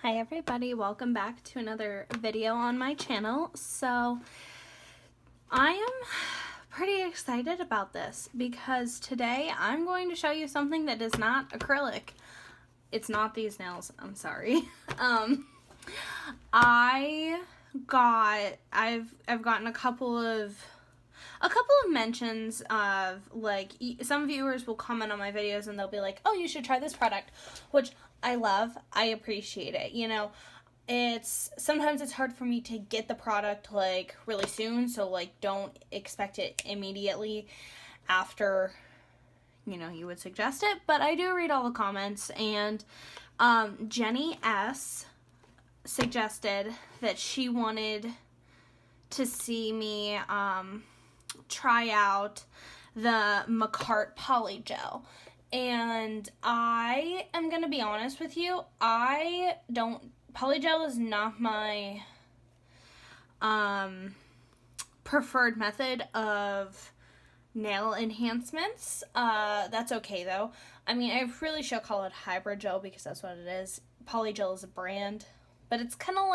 Hi everybody, welcome back to another video on my channel. So I am pretty excited about this because today I'm going to show you something that is not acrylic. It's not these nails, I'm sorry. I've gotten a couple of mentions of, like, some viewers will comment on my videos and they'll be like, oh, you should try this product, which I love. I appreciate it. You know, sometimes it's hard for me to get the product like really soon, so like don't expect it immediately after, you know, you would suggest it, but I do read all the comments. And Jenny S suggested that she wanted to see me try out the Makartt Polygel. And I am going to be honest with you, Polygel is not my preferred method of nail enhancements. That's okay though. I mean, I really should call it hybrid gel because that's what it is. Polygel is a brand, but it's kind of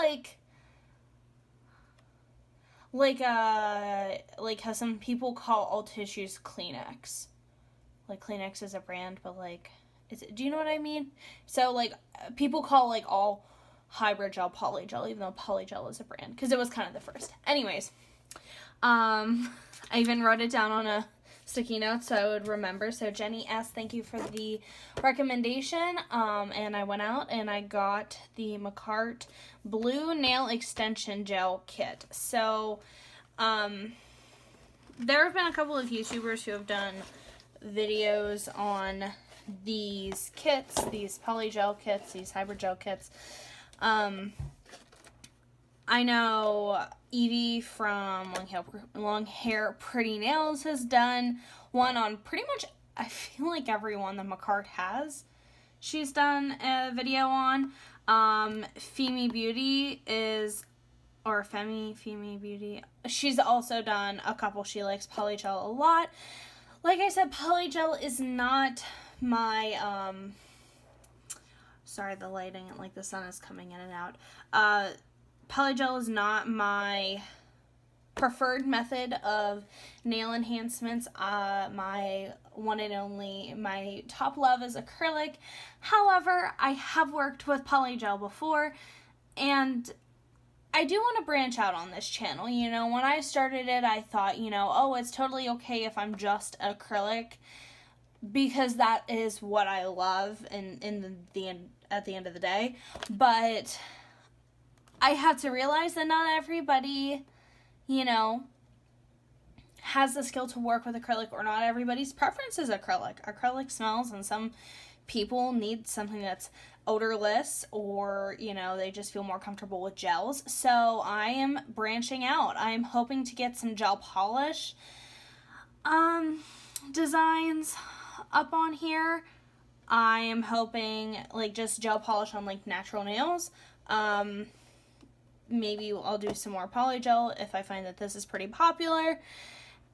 like how some people call all tissues Kleenex. Like, Kleenex is a brand, but like, do you know what I mean? So like, people call like all hybrid gel Polygel, even though Polygel is a brand, because it was kind of the first. Anyways, I even wrote it down on a sticky note so I would remember. So Jenny S, thank you for the recommendation. And I went out and I got the Makartt Blue Nail Extension Gel Kit. So, there have been a couple of YouTubers who have done videos on these kits, these polygel kits, these hybrid gel kits. I know Evie from Long Hair Pretty Nails has done one on pretty much, I feel like everyone that Makartt has, she's done a video on. Femi Beauty, she's also done a couple. She likes polygel a lot. Like I said, polygel is not my, sorry, the lighting, like the sun is coming in and out. Polygel is not my preferred method of nail enhancements. My one and only, my top love is acrylic. However, I have worked with polygel before, and I do want to branch out on this channel. You know, when I started it, I thought, you know, oh, it's totally okay if I'm just acrylic, because that is what I love at the end of the day. But I have to realize that not everybody, you know, has the skill to work with acrylic, or not everybody's preference is acrylic. Acrylic smells, and some people need something that's odorless, or, you know, they just feel more comfortable with gels. So I am branching out. I'm hoping to get some gel polish designs up on here. I am hoping like just gel polish on like natural nails. Maybe I'll do some more polygel if I find that this is pretty popular.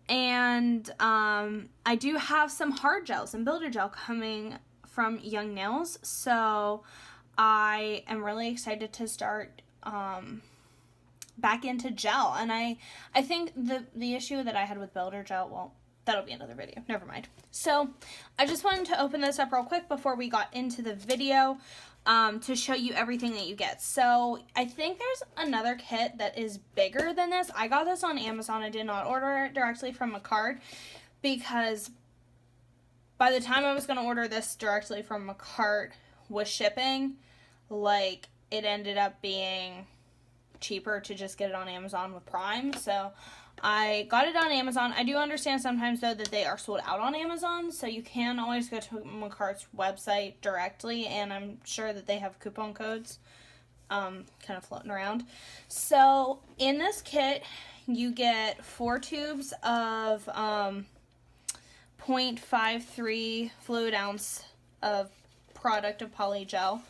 And I do have some hard gels and builder gel coming from Young Nails, so I am really excited to start back into gel. And I think the issue that I had with builder gel, well, that'll be another video, never mind. So I just wanted to open this up real quick before we got into the video, to show you everything that you get. So I think there's another kit that is bigger than this. I got this on Amazon. I did not order it directly from Makartt, because by the time I was going to order this directly from Makartt with shipping, like, it ended up being cheaper to just get it on Amazon with Prime. So I got it on Amazon. I do understand sometimes, though, that they are sold out on Amazon, so you can always go to Makartt's website directly, and I'm sure that they have coupon codes kind of floating around. So in this kit, you get 4 tubes of 0.53 fluid ounce of product of polygel.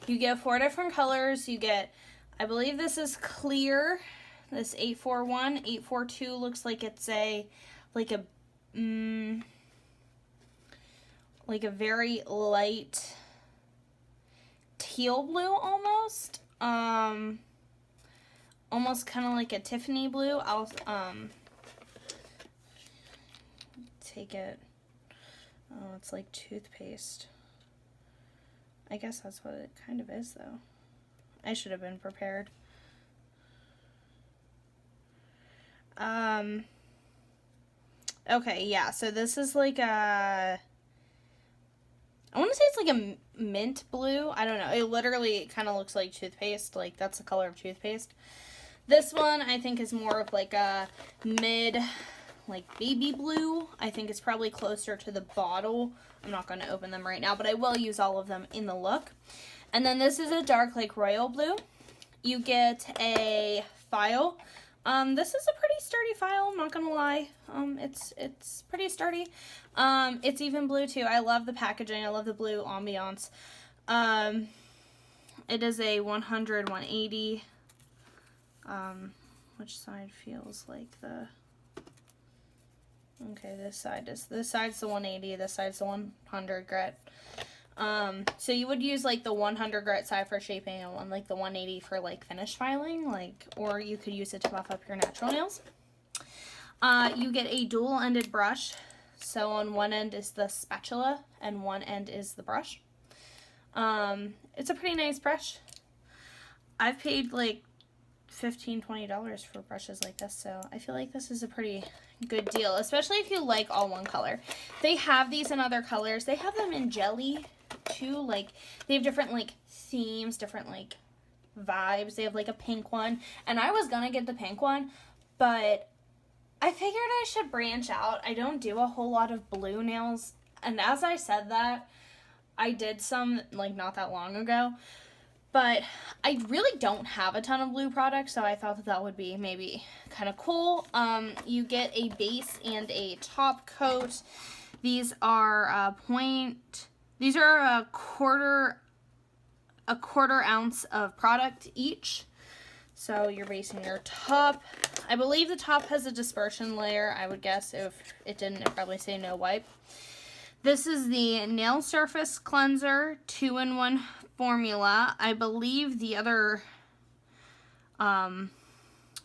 You get 4 different colors. You get, I believe this is clear, this 841. 842 looks like it's a very light teal blue almost. almost kind of like a Tiffany blue. I'll take it. Oh, it's like toothpaste. I guess that's what it kind of is, though. I should have been prepared. Okay, yeah, so this is like a, I want to say it's like a mint blue. I don't know. It literally kind of looks like toothpaste. Like, that's the color of toothpaste. This one, I think, is more of like a mid, like, baby blue. I think it's probably closer to the bottle. I'm not going to open them right now, but I will use all of them in the look. And then this is a dark, like, royal blue. You get a file. This is a pretty sturdy file, I'm not gonna lie. It's pretty sturdy. It's even blue too. I love the packaging. I love the blue ambiance. It is a 100, 180. Which side feels like the... Okay, this side's the 180, this side's the 100 grit. So you would use like the 100 grit side for shaping and like the 180 for like finish filing, like, or you could use it to buff up your natural nails. You get a dual-ended brush. So on one end is the spatula and one end is the brush. It's a pretty nice brush. I've paid like $15-20 for brushes like this, so I feel like this is a pretty good deal, especially if you like all one color. They have these in other colors. They have them in jelly too. Like, they have different like themes, different like vibes. They have like a pink one, and I was gonna get the pink one, but I figured I should branch out. I don't do a whole lot of blue nails, and as I said that, I did some like not that long ago, but I really don't have a ton of blue products, so I thought that that would be maybe kind of cool. You get a base and a top coat. These are these are a quarter ounce of product each. So you're basing your top. I believe the top has a dispersion layer. I would guess if it didn't, it'd probably say no wipe. This is the Nail Surface Cleanser 2-in-1 formula. I believe the other, the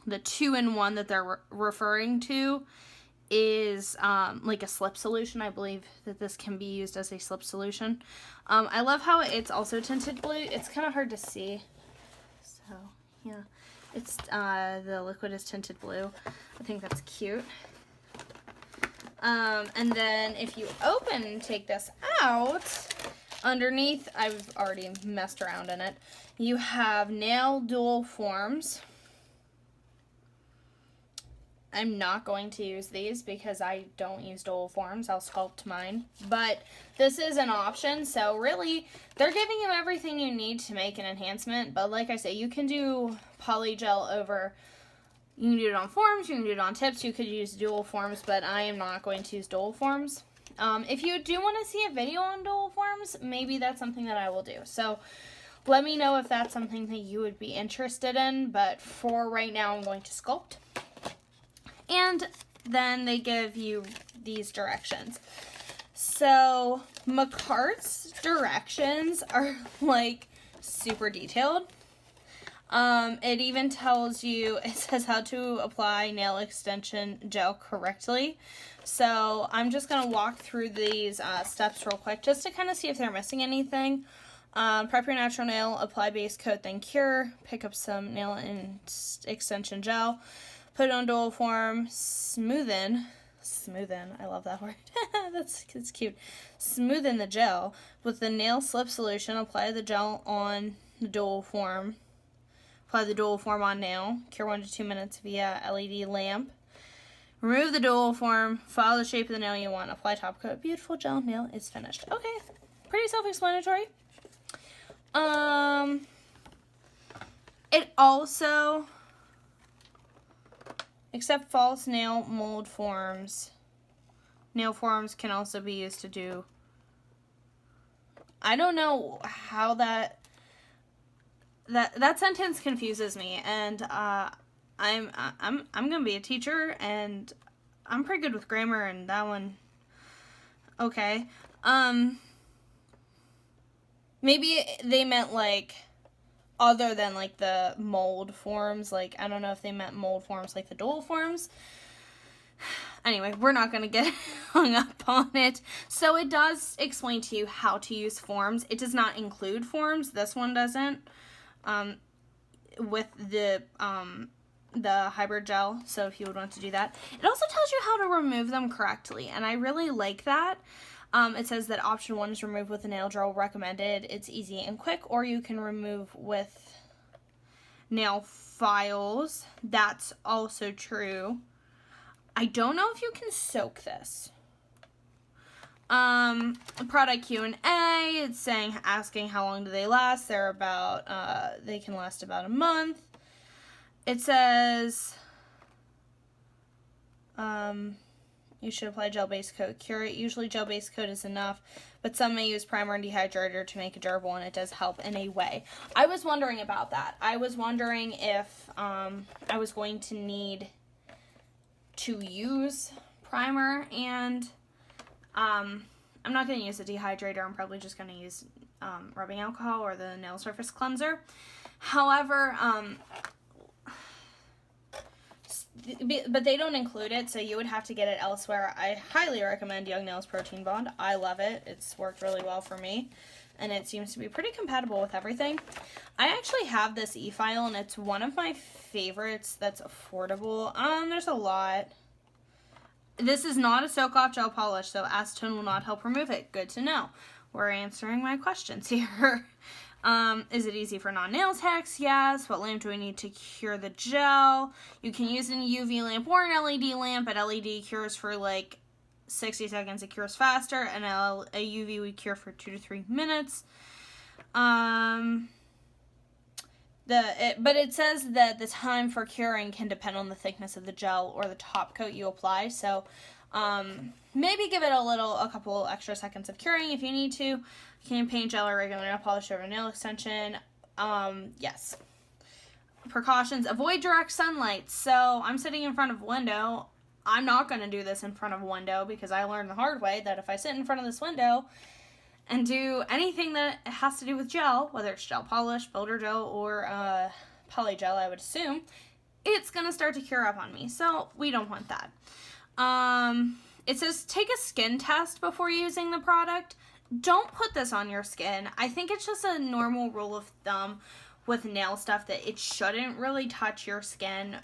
2-in-1 that they're referring to is like a slip solution. I believe that this can be used as a slip solution. I love how it's also tinted blue. It's kind of hard to see. So, yeah. It's, the liquid is tinted blue. I think that's cute. And then if you open and take this out, underneath, I've already messed around in it, you have nail dual forms. I'm not going to use these because I don't use dual forms. I'll sculpt mine. But this is an option, so really, they're giving you everything you need to make an enhancement. But like I say, you can do polygel over... You can do it on forms, you can do it on tips, you could use dual forms, but I am not going to use dual forms. If you do want to see a video on dual forms, maybe that's something that I will do. So let me know if that's something that you would be interested in, but for right now, I'm going to sculpt. And then they give you these directions. So Makartt's directions are like super detailed. It even tells you, it says how to apply nail extension gel correctly. So I'm just going to walk through these steps real quick just to kind of see if they're missing anything. Prep your natural nail, apply base coat, then cure. Pick up some nail extension gel. Put it on dual form. Smoothen, I love that word. That's cute. Smoothen the gel. With the nail slip solution, apply the gel on the dual form. Apply the dual form on nail. Cure 1 to 2 minutes via LED lamp. Remove the dual form. Follow the shape of the nail you want. Apply top coat. Beautiful gel nail is finished. Okay, pretty self-explanatory. It also, except false nail mold forms, nail forms can also be used to do. I don't know how that sentence confuses me, and I'm gonna be a teacher, and I'm pretty good with grammar, and that one, okay. Maybe they meant like other than, like, the mold forms. Like, I don't know if they meant mold forms like the dual forms. Anyway, we're not going to get hung up on it. So it does explain to you how to use forms. It does not include forms. This one doesn't. With the hybrid gel, so if you would want to do that. It also tells you how to remove them correctly, and I really like that. It says that option 1 is remove with a nail drill recommended. It's easy and quick, or you can remove with nail files. That's also true. I don't know if you can soak this. Product Q&A, it's asking how long do they last. They're about, they can last about a month. It says, you should apply gel-based coat. Cure it. Usually gel-based coat is enough, but some may use primer and dehydrator to make it durable, and it does help in a way. I was wondering about that. I was wondering if, I was going to need to use primer, and I'm not going to use a dehydrator. I'm probably just going to use rubbing alcohol or the nail surface cleanser. However, but they don't include it, so you would have to get it elsewhere. I highly recommend Young Nails Protein Bond. I love it. It's worked really well for me, and it seems to be pretty compatible with everything. I actually have this e-file, and it's one of my favorites that's affordable. There's a lot. This is not a soak-off gel polish, so acetone will not help remove it. Good to know. We're answering my questions here. Is it easy for non-nail techs? Yes. What lamp do we need to cure the gel? You can use an UV lamp or an LED lamp, but LED cures for like 60 seconds. It cures faster, and a UV would cure for 2 to 3 minutes. But it says that the time for curing can depend on the thickness of the gel or the top coat you apply. So maybe give it a couple extra seconds of curing if you need to. Can paint gel or regular nail polish over nail extension. Yes. Precautions: avoid direct sunlight. So I'm sitting in front of a window. I'm not going to do this in front of a window because I learned the hard way that if I sit in front of this window and do anything that has to do with gel, whether it's gel polish, builder gel, or polygel, I would assume, it's going to start to cure up on me. So we don't want that. It says take a skin test before using the product. Don't put this on your skin. I think it's just a normal rule of thumb with nail stuff that it shouldn't really touch your skin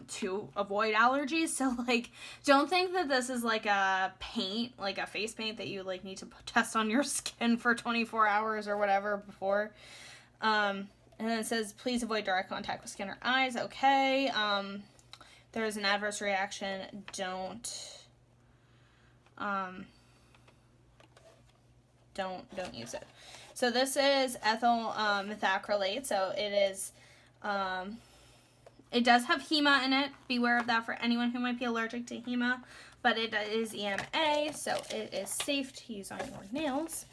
to avoid allergies. So, like, don't think that this is like a paint, like a face paint that you, like, need to test on your skin for 24 hours or whatever before. And then it says, please avoid direct contact with skin or eyes. Okay. There is an adverse reaction. Don't use it. So this is ethyl methacrylate. So it is, it does have HEMA in it. Beware of that for anyone who might be allergic to HEMA. But it is EMA, so it is safe to use on your nails.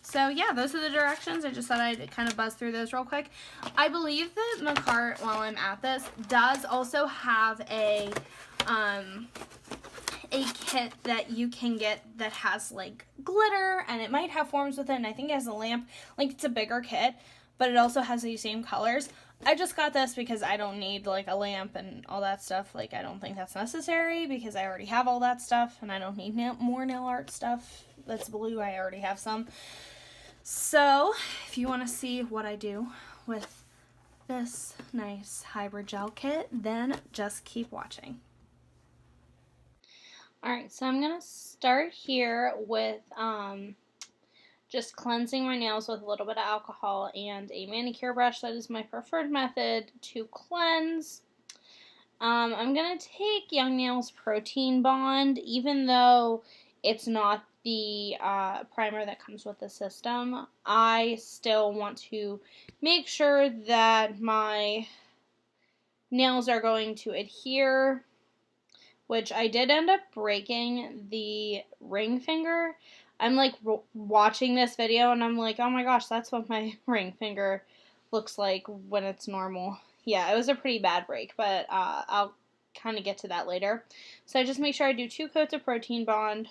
So yeah, those are the directions. I just thought I'd kind of buzz through those real quick. I believe that Makartt, while I'm at this, does also have a kit that you can get that has like glitter, and it might have forms with it, and I think it has a lamp. Like, it's a bigger kit, but it also has these same colors. I just got this because I don't need like a lamp and all that stuff. Like, I don't think that's necessary because I already have all that stuff, and I don't need more nail art stuff that's blue. I already have some. So if you want to see what I do with this nice hybrid gel kit, then just keep watching. Alright, so I'm going to start here with just cleansing my nails with a little bit of alcohol and a manicure brush. That is my preferred method to cleanse. I'm going to take Young Nails Protein Bond, even though it's not the primer that comes with the system. I still want to make sure that my nails are going to adhere, which I did end up breaking the ring finger. I'm like watching this video and I'm like, oh my gosh, that's what my ring finger looks like when it's normal. Yeah, it was a pretty bad break, but I'll kind of get to that later. So I just make sure I do 2 coats of Protein Bond.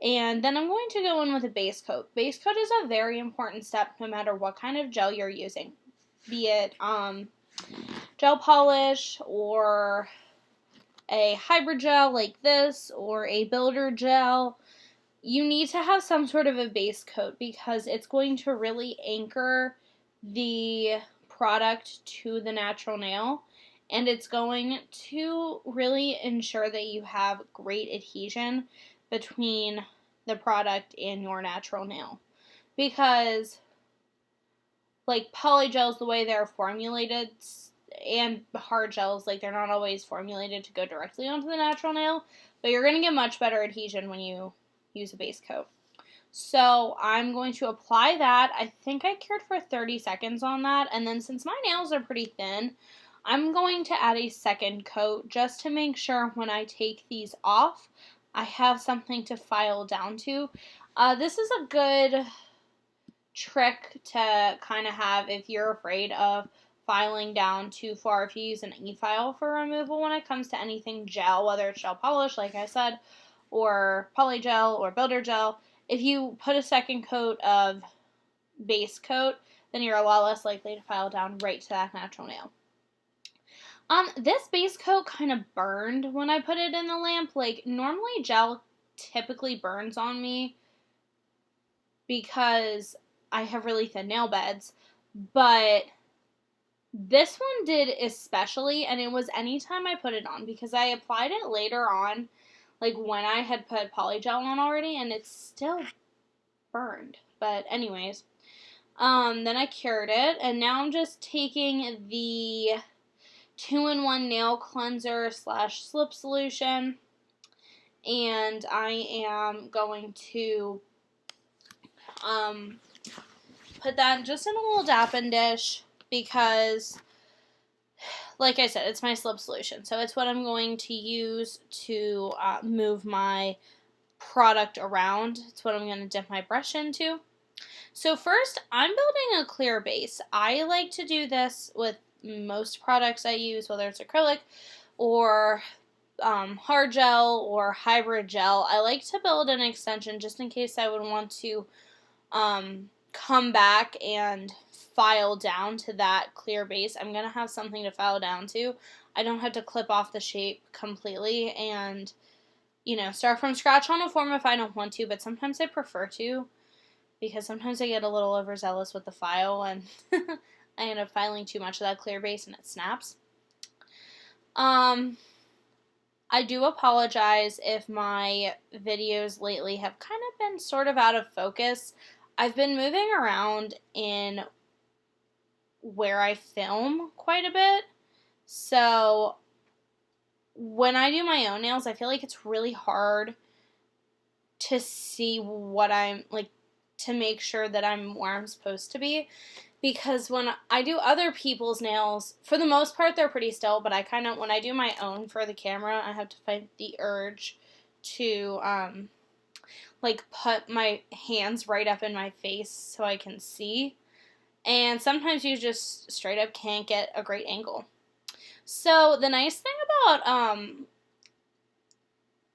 And then I'm going to go in with a base coat. Base coat is a very important step no matter what kind of gel you're using. Be it gel polish or a hybrid gel like this or a builder gel. You need to have some sort of a base coat because it's going to really anchor the product to the natural nail, and it's going to really ensure that you have great adhesion between the product and your natural nail. Because like polygels, the way they're formulated, and hard gels, like they're not always formulated to go directly onto the natural nail, but you're going to get much better adhesion when you use a base coat. So I'm going to apply that. I think I cured for 30 seconds on that, and then since my nails are pretty thin, I'm going to add a second coat just to make sure when I take these off, I have something to file down to. This is a good trick to kind of have if you're afraid of filing down too far if you use an e-file for removal when it comes to anything gel, whether it's gel polish, like I said, or polygel or builder gel. If you put a second coat of base coat, then you're a lot less likely to file down right to that natural nail. This base coat kind of burned when I put it in the lamp. Like, normally gel typically burns on me because I have really thin nail beds, but this one did especially, and it was anytime I put it on because I applied it later on, like when I had put polygel on already, and it still burned. But anyways, then I cured it, and now I'm just taking the 2-in-1 nail cleanser / slip solution, and I am going to put that just in a little dapping dish because, like I said, it's my slip solution. So it's what I'm going to use to move my product around. It's what I'm going to dip my brush into. So first, I'm building a clear base. I like to do this with most products I use, whether it's acrylic or hard gel or hybrid gel. I like to build an extension just in case I would want to come back and file down to that clear base. I'm going to have something to file down to. I don't have to clip off the shape completely and, start from scratch on a form if I don't want to, but sometimes I prefer to because sometimes I get a little overzealous with the file and I end up filing too much of that clear base and it snaps. I do apologize if my videos lately have kind of been sort of out of focus. I've been moving around in where I film quite a bit, so when I do my own nails, I feel like it's really hard to see what I'm, like, to make sure that I'm where I'm supposed to be, because when I do other people's nails, for the most part, they're pretty still, but when I do my own for the camera, I have to fight the urge to, put my hands right up in my face so I can see, and sometimes you just straight up can't get a great angle. So the nice thing about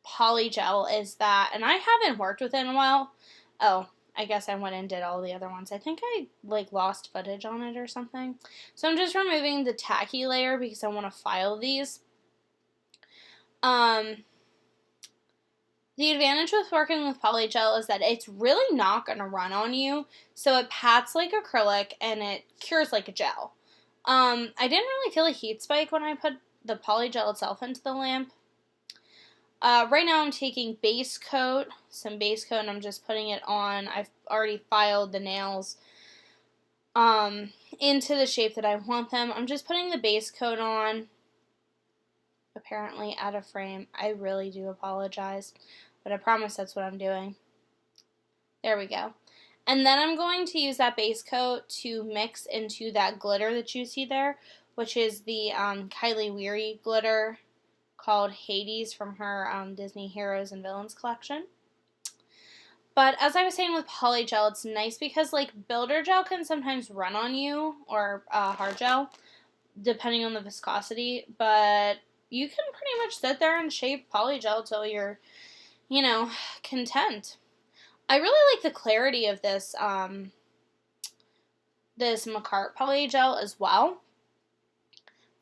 polygel is that, and I haven't worked with it in a while. Oh, I guess I went and did all the other ones. I think I lost footage on it or something. So I'm just removing the tacky layer because I want to file these. The advantage with working with polygel is that it's really not going to run on you. So it pats like acrylic and it cures like a gel. I didn't really feel a heat spike when I put the polygel itself into the lamp. Right now I'm taking some base coat, and I'm just putting it on. I've already filed the nails into the shape that I want them. I'm just putting the base coat on, apparently out of frame. I really do apologize, but I promise that's what I'm doing. There we go. And then I'm going to use that base coat to mix into that glitter that you see there, which is the Kylie Weary glitter called Hades from her Disney Heroes and Villains collection. But as I was saying with polygel, it's nice because builder gel can sometimes run on you, or hard gel, depending on the viscosity, but you can pretty much sit there and shape polygel till you're you know, content. I really like the clarity of this, this Makartt Polygel as well.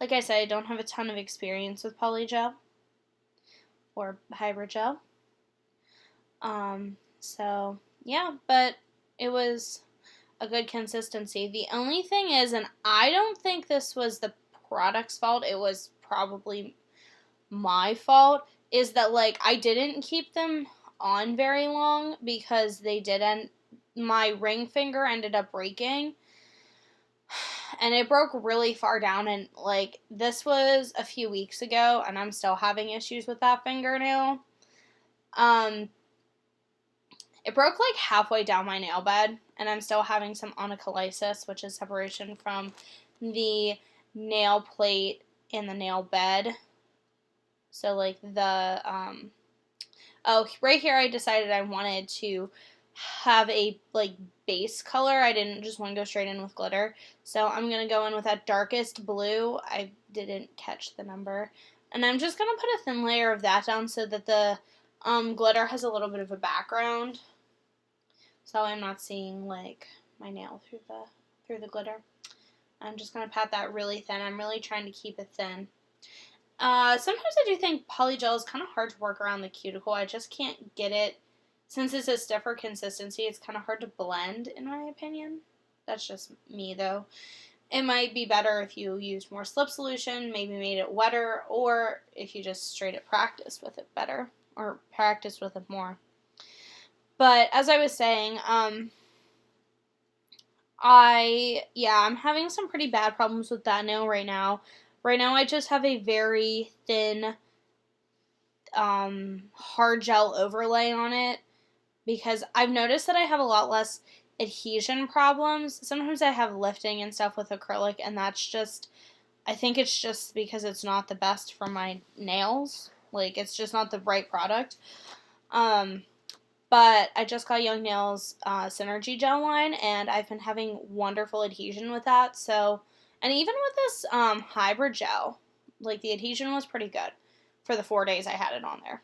Like I said, I don't have a ton of experience with Polygel or hybrid gel. So yeah, but it was a good consistency. The only thing is, and I don't think this was the product's fault, it was probably my fault, is that, like, I didn't keep them on very long because they didn't, my ring finger ended up breaking, and it broke really far down, and, like, this was a few weeks ago, and I'm still having issues with that fingernail. It broke, like, halfway down my nail bed, and I'm still having some onycholysis, which is separation from the nail plate and the nail bed. So, like, the, right here I decided I wanted to have a, like, base color. I didn't just want to go straight in with glitter. So I'm going to go in with that darkest blue. I didn't catch the number. And I'm just going to put a thin layer of that down so that the glitter has a little bit of a background. So I'm not seeing, like, my nail through the glitter. I'm just going to pat that really thin. I'm really trying to keep it thin. Sometimes I do think polygel is kind of hard to work around the cuticle. I just can't get it. Since it's a stiffer consistency, it's kind of hard to blend, in my opinion. That's just me, though. It might be better if you used more slip solution, maybe made it wetter, or if you just straight up practiced with it better, or practiced with it more. But as I was saying, I'm having some pretty bad problems with that nail right now. Right now, I just have a very thin, hard gel overlay on it, because I've noticed that I have a lot less adhesion problems. Sometimes I have lifting and stuff with acrylic, and that's just, I think it's just because it's not the best for my nails. Like, it's just not the right product. But I just got Young Nails Synergy Gel line, and I've been having wonderful adhesion with that. So, and even with this hybrid gel, like, the adhesion was pretty good for the 4 days I had it on there.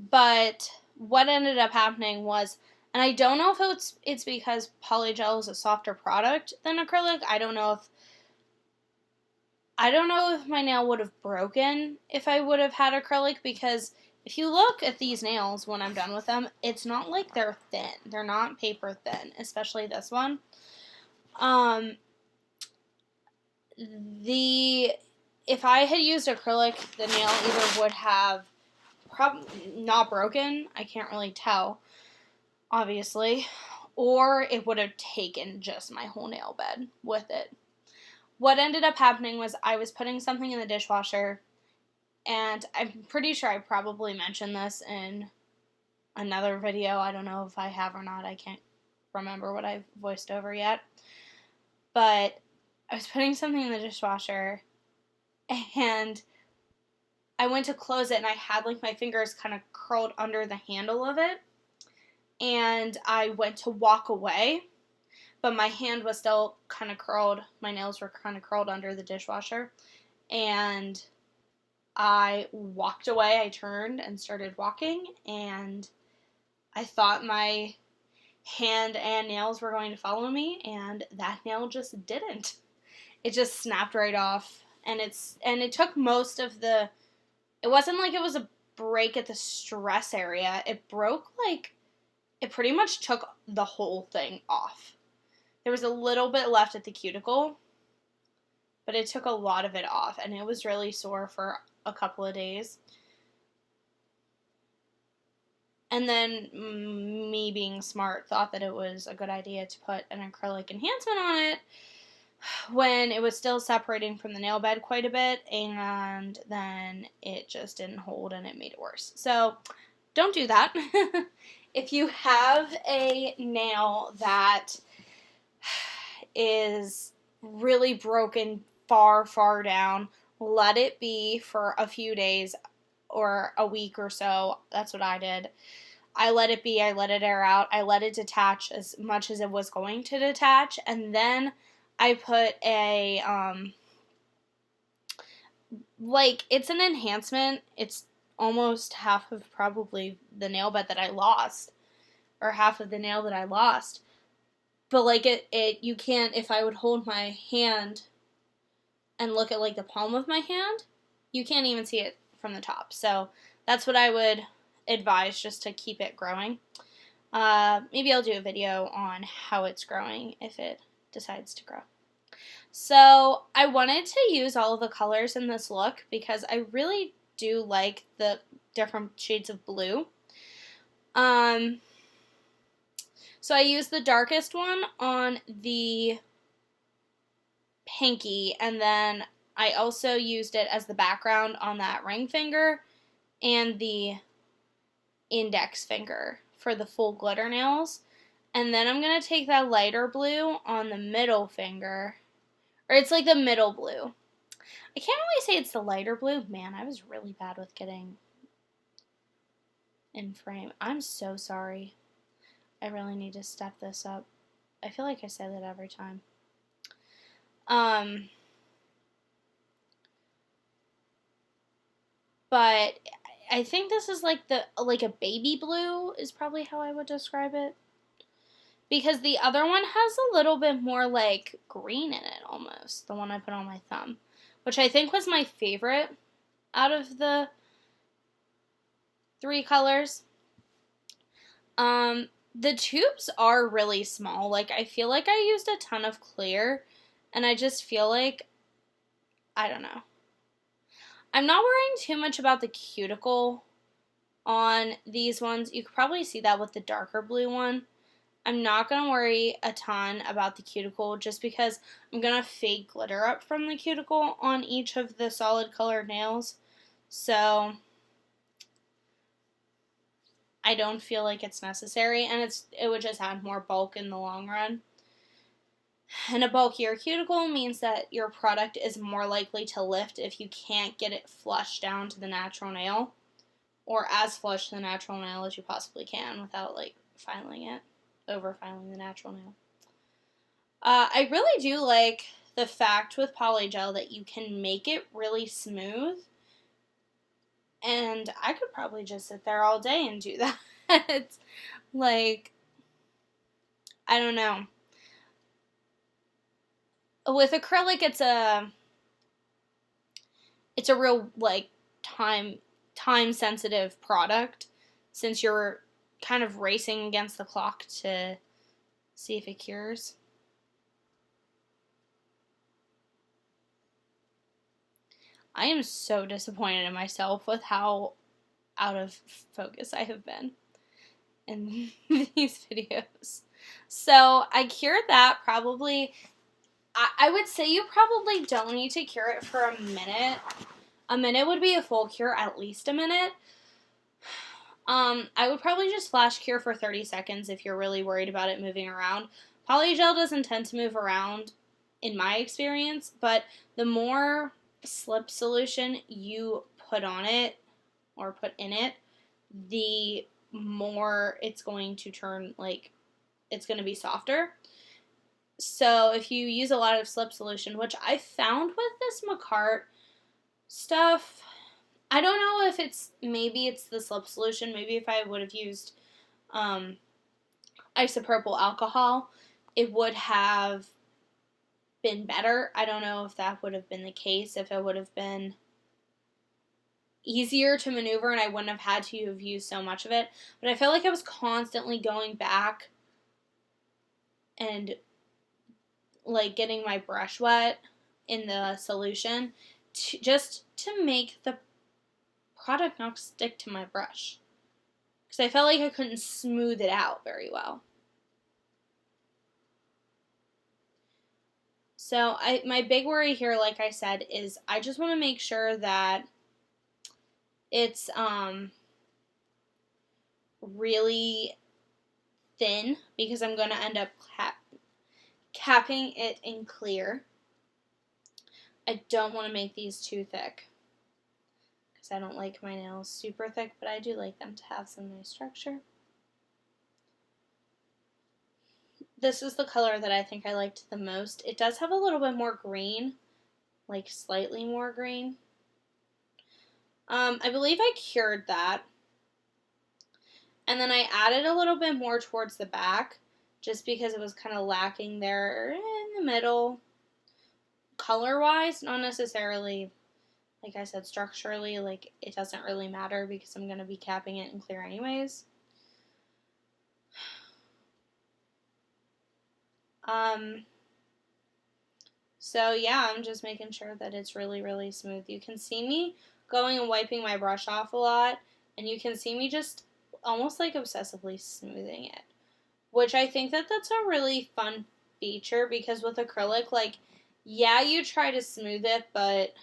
But what ended up happening was, and I don't know if it's because polygel is a softer product than acrylic. I don't know if my nail would have broken if I would have had acrylic, because if you look at these nails when I'm done with them, it's not like they're thin. They're not paper thin, especially this one. If I had used acrylic, the nail either would have probably not broken, I can't really tell, obviously, or it would have taken just my whole nail bed with it. What ended up happening was I was putting something in the dishwasher, and I'm pretty sure I probably mentioned this in another video. I don't know if I have or not. I can't remember what I've voiced over yet. But I was putting something in the dishwasher, and I went to close it, and I had, like, my fingers kind of curled under the handle of it, and I went to walk away, but my hand was still kind of curled. My nails were kind of curled under the dishwasher, and I walked away. I turned and started walking, and I thought my hand and nails were going to follow me, and that nail just didn't. It just snapped right off, and it took most of the, it wasn't like it was a break at the stress area. It broke, like, it pretty much took the whole thing off. There was a little bit left at the cuticle, but it took a lot of it off, and it was really sore for a couple of days. And then me being smart thought that it was a good idea to put an acrylic enhancement on it when it was still separating from the nail bed quite a bit, and then it just didn't hold and it made it worse. So don't do that. If you have a nail that is really broken far, far down, let it be for a few days or a week or so. That's what I did. I let it be. I let it air out. I let it detach as much as it was going to detach, and then I put a, like, it's an enhancement. It's almost half of probably the nail bed that I lost, or half of the nail that I lost. But like you can't, if I would hold my hand and look at like the palm of my hand, you can't even see it from the top. So that's what I would advise, just to keep it growing. Maybe I'll do a video on how it's growing if it decides to grow. So I wanted to use all of the colors in this look because I really do like the different shades of blue. So I used the darkest one on the pinky, and then I also used it as the background on that ring finger and the index finger for the full glitter nails. And then I'm going to take that lighter blue on the middle finger, or it's like the middle blue. I can't really say it's the lighter blue. Man, I was really bad with getting in frame. I'm so sorry. I really need to step this up. I feel like I say that every time. But I think this is like a baby blue is probably how I would describe it. Because the other one has a little bit more like green in it almost. The one I put on my thumb. Which I think was my favorite out of the 3 colors. The tubes are really small. Like, I feel like I used a ton of clear, and I just feel like, I don't know. I'm not worrying too much about the cuticle on these ones. You could probably see that with the darker blue one. I'm not going to worry a ton about the cuticle just because I'm going to fake glitter up from the cuticle on each of the solid colored nails. So I don't feel like it's necessary, and it would just add more bulk in the long run. And a bulkier cuticle means that your product is more likely to lift if you can't get it flush down to the natural nail, or as flush to the natural nail as you possibly can without like filing it, over filing the natural nail. I really do like the fact with Polygel that you can make it really smooth. And I could probably just sit there all day and do that. Like, I don't know. With acrylic, it's a real, like, time sensitive product, since you're kind of racing against the clock to see if it cures. I am so disappointed in myself with how out of focus I have been in these videos. So I cured that probably, I would say you probably don't need to cure it for a minute. A minute would be a full cure, at least a minute. I would probably just flash cure for 30 seconds if you're really worried about it moving around. Polygel doesn't tend to move around in my experience, but the more slip solution you put on it or put in it, the more it's going to turn, like, it's going to be softer. So if you use a lot of slip solution, which I found with this Makartt stuff, I don't know if maybe it's the slip solution. Maybe if I would have used isopropyl alcohol, it would have been better. I don't know if that would have been the case, if it would have been easier to maneuver and I wouldn't have had to have used so much of it. But I felt like I was constantly going back and like getting my brush wet in the solution just to make the product not stick to my brush, because I felt like I couldn't smooth it out very well. So my big worry here, like I said, is I just want to make sure that it's really thin, because I'm going to end up capping it in clear. I don't want to make these too thick, because I don't like my nails super thick, but I do like them to have some nice structure. This is the color that I think I liked the most. It does have a little bit more green, like slightly more green. I believe I cured that. And then I added a little bit more towards the back, just because it was kind of lacking there in the middle, color-wise, not necessarily, like I said, structurally, like, it doesn't really matter because I'm going to be capping it in clear anyways. So yeah, I'm just making sure that it's really, really smooth. You can see me going and wiping my brush off a lot, and you can see me just almost like obsessively smoothing it, which I think that that's a really fun feature, because with acrylic, like, yeah, you try to smooth it, but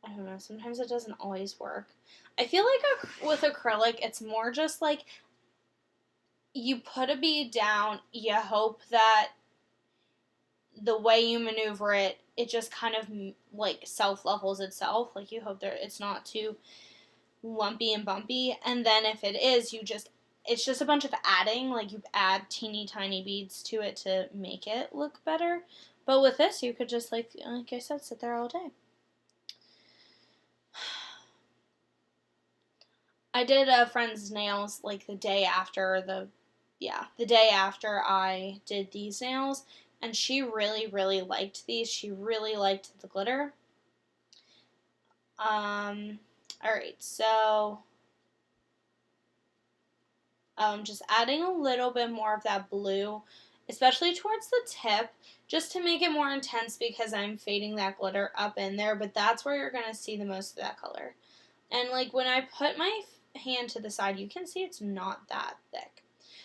I don't know, sometimes it doesn't always work. I feel like with acrylic, it's more just like you put a bead down, you hope that the way you maneuver it, it just kind of like self-levels itself. Like, you hope that it's not too lumpy and bumpy. And then if it is, it's just a bunch of adding. Like, you add teeny tiny beads to it to make it look better. But with this, you could just, like I said, sit there all day. I did a friend's nails like the day after I did these nails, and she really, really liked these. She really liked the glitter. Alright, so just adding a little bit more of that blue, especially towards the tip, just to make it more intense, because I'm fading that glitter up in there, but that's where you're going to see the most of that color. And like, when I put my hand to the side, you can see it's not that thick.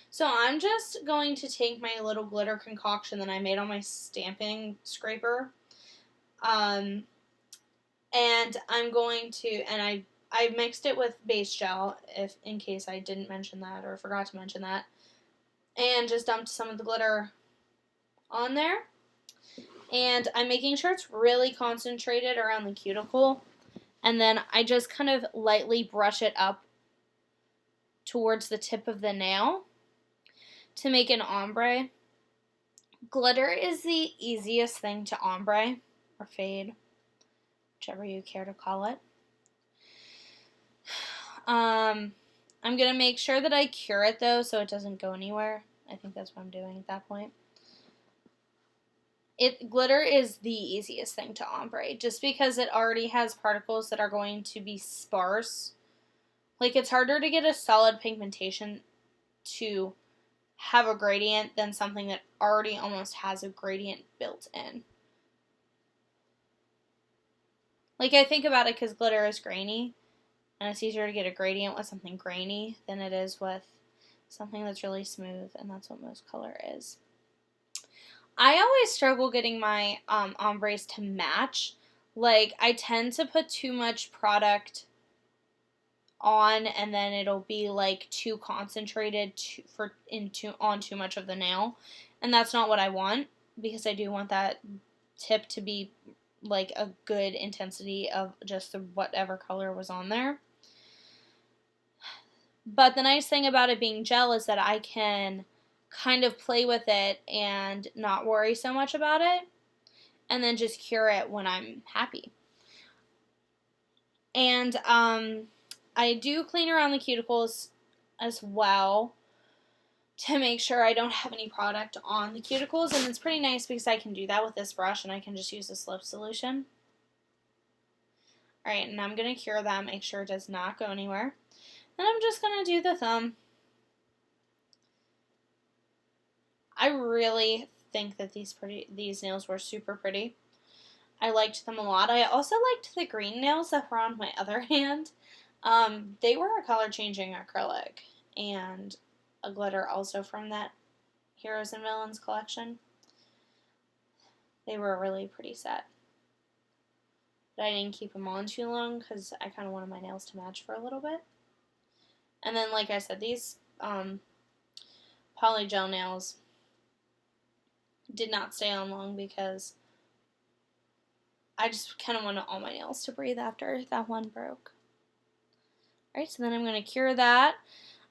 So I'm just going to take my little glitter concoction that I made on my stamping scraper, and I'm going to, and I mixed it with base gel, in case I didn't mention that or forgot to mention that, and just dumped some of the glitter on there. And I'm making sure it's really concentrated around the cuticle, and then I just kind of lightly brush it up towards the tip of the nail to make an ombre. Glitter is the easiest thing to ombre or fade, whichever you care to call it. I'm going to make sure that I cure it, though, so it doesn't go anywhere. I think that's what I'm doing at that point. Glitter is the easiest thing to ombre, just because it already has particles that are going to be sparse. Like, it's harder to get a solid pigmentation to have a gradient than something that already almost has a gradient built in. Like, I think about it because glitter is grainy, and it's easier to get a gradient with something grainy than it is with something that's really smooth, and that's what most color is. I always struggle getting my ombres to match. Like, I tend to put too much product on, and then it'll be like too concentrated on too much of the nail, and that's not what I want, because I do want that tip to be like a good intensity of just whatever color was on there. But the nice thing about it being gel is that I can kind of play with it and not worry so much about it, and then just cure it when I'm happy. And I do clean around the cuticles as well to make sure I don't have any product on the cuticles, and it's pretty nice because I can do that with this brush, and I can just use a slip solution. Alright, and I'm going to cure that, make sure it does not go anywhere. Then I'm just going to do the thumb. I really think that these nails were super pretty. I liked them a lot. I also liked the green nails that were on my other hand. They were a color changing acrylic and a glitter also from that Heroes and Villains collection. They were a really pretty set. But I didn't keep them on too long because I kind of wanted my nails to match for a little bit. And then, like I said, these Polygel nails did not stay on long because I just kind of wanted all my nails to breathe after that one broke. Alright, so then I'm going to cure that.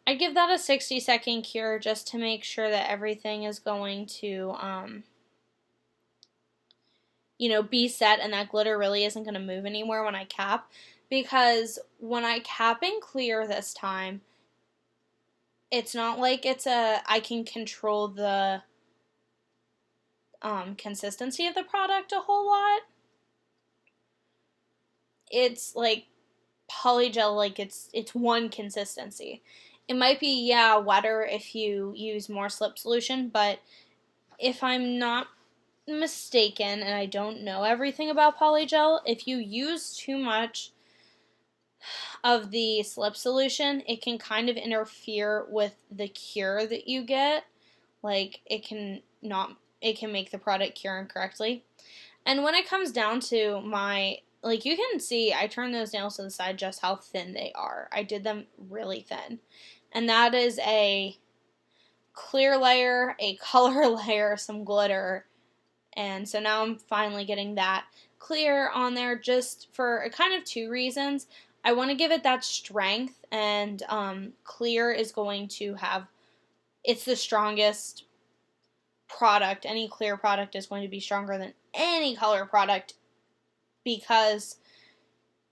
I give that a 60-second cure just to make sure that everything is going to, be set, and that glitter really isn't going to move anywhere when I cap. because when I cap and clear this time, it's not like I can control the consistency of the product a whole lot. It's like polygel, like it's one consistency. It might be, yeah, wetter if you use more slip solution, but if I'm not mistaken, and I don't know everything about polygel, if you use too much of the slip solution, it can kind of interfere with the cure that you get. Like, it can make the product cure incorrectly. And when it comes down to my, like, you can see, I turned those nails to the side just how thin they are. I did them really thin. And that is a clear layer, a color layer, some glitter. And so now I'm finally getting that clear on there just for kind of two reasons. I want to give it that strength, and clear is going to have, it's the strongest product. Any clear product is going to be stronger than any color product because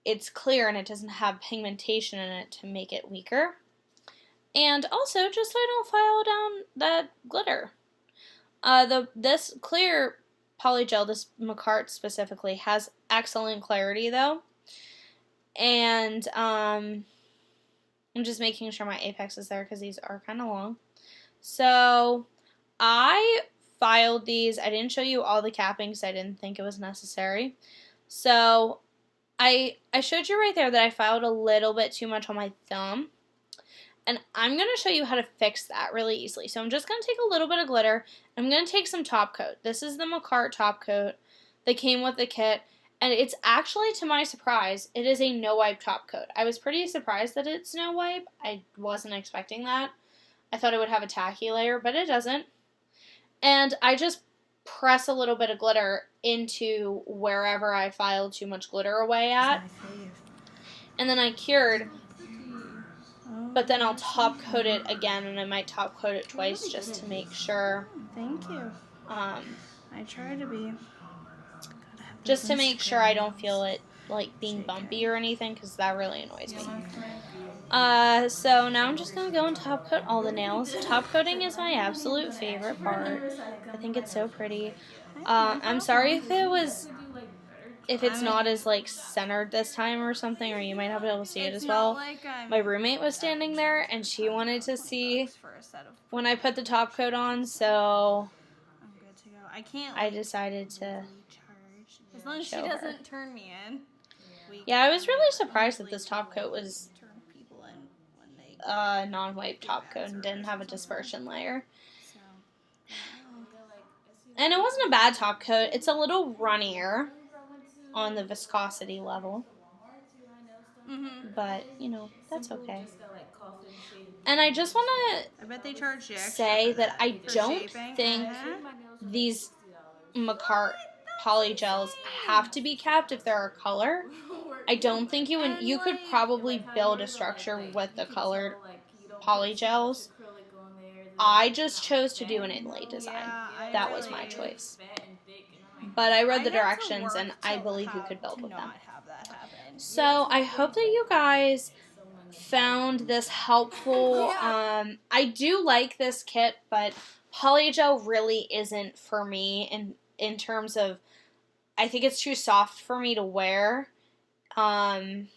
it's clear and it doesn't have pigmentation in it to make it weaker. And also, just so I don't file down that glitter. This clear polygel, this Makartt specifically, has excellent clarity though. And I'm just making sure my apex is there because these are kind of long. So I filed these. I didn't show you all the capping because I didn't think it was necessary. So I showed you right there that I filed a little bit too much on my thumb. And I'm going to show you how to fix that really easily. So I'm just going to take a little bit of glitter. I'm going to take some top coat. This is the Makartt top coat that came with the kit. And it's actually, to my surprise, it is a no-wipe top coat. I was pretty surprised that it's no-wipe. I wasn't expecting that. I thought it would have a tacky layer, but it doesn't. And I just press a little bit of glitter into wherever I filed too much glitter away at. And then I cured. But then I'll top coat it again, and I might top coat it twice just to make sure. Thank you. I try to be. Just to make sure I don't feel it like being bumpy or anything, because that really annoys me. So now I'm just going to go and top coat all the nails. Top coating is my absolute favorite part. I think it's so pretty. I'm sorry if it's not as like centered this time or something, or you might not be able to see it as well. My roommate was standing there and she wanted to see when I put the top coat on, so I decided to as long as she doesn't turn me in. Yeah, I was really surprised that this top coat was non-wipe top coat and didn't have a dispersion layer. And it wasn't a bad top coat. It's a little runnier on the viscosity level. But, you know, that's okay. And I just want to say that I don't think these Makartt polygels have to be capped if they're a color. I don't think you could probably build a structure with the colored polygels. I just chose to do an inlay design. That was my choice. But I read the directions and I believe you could build with them. So I hope that you guys found this helpful. I do like this kit, but polygel really isn't for me in terms of, I think it's too soft for me to wear. And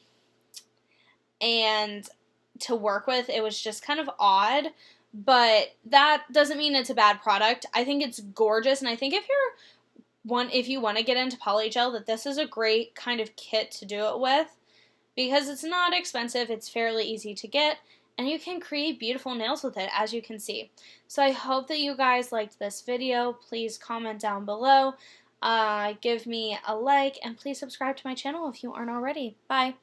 to work with, it was just kind of odd. But that doesn't mean it's a bad product. I think it's gorgeous, and I think if you want to get into polygel, that this is a great kind of kit to do it with, because it's not expensive, it's fairly easy to get, and you can create beautiful nails with it, as you can see. So I hope that you guys liked this video. Please comment down below, give me a like, and please subscribe to my channel if you aren't already. Bye!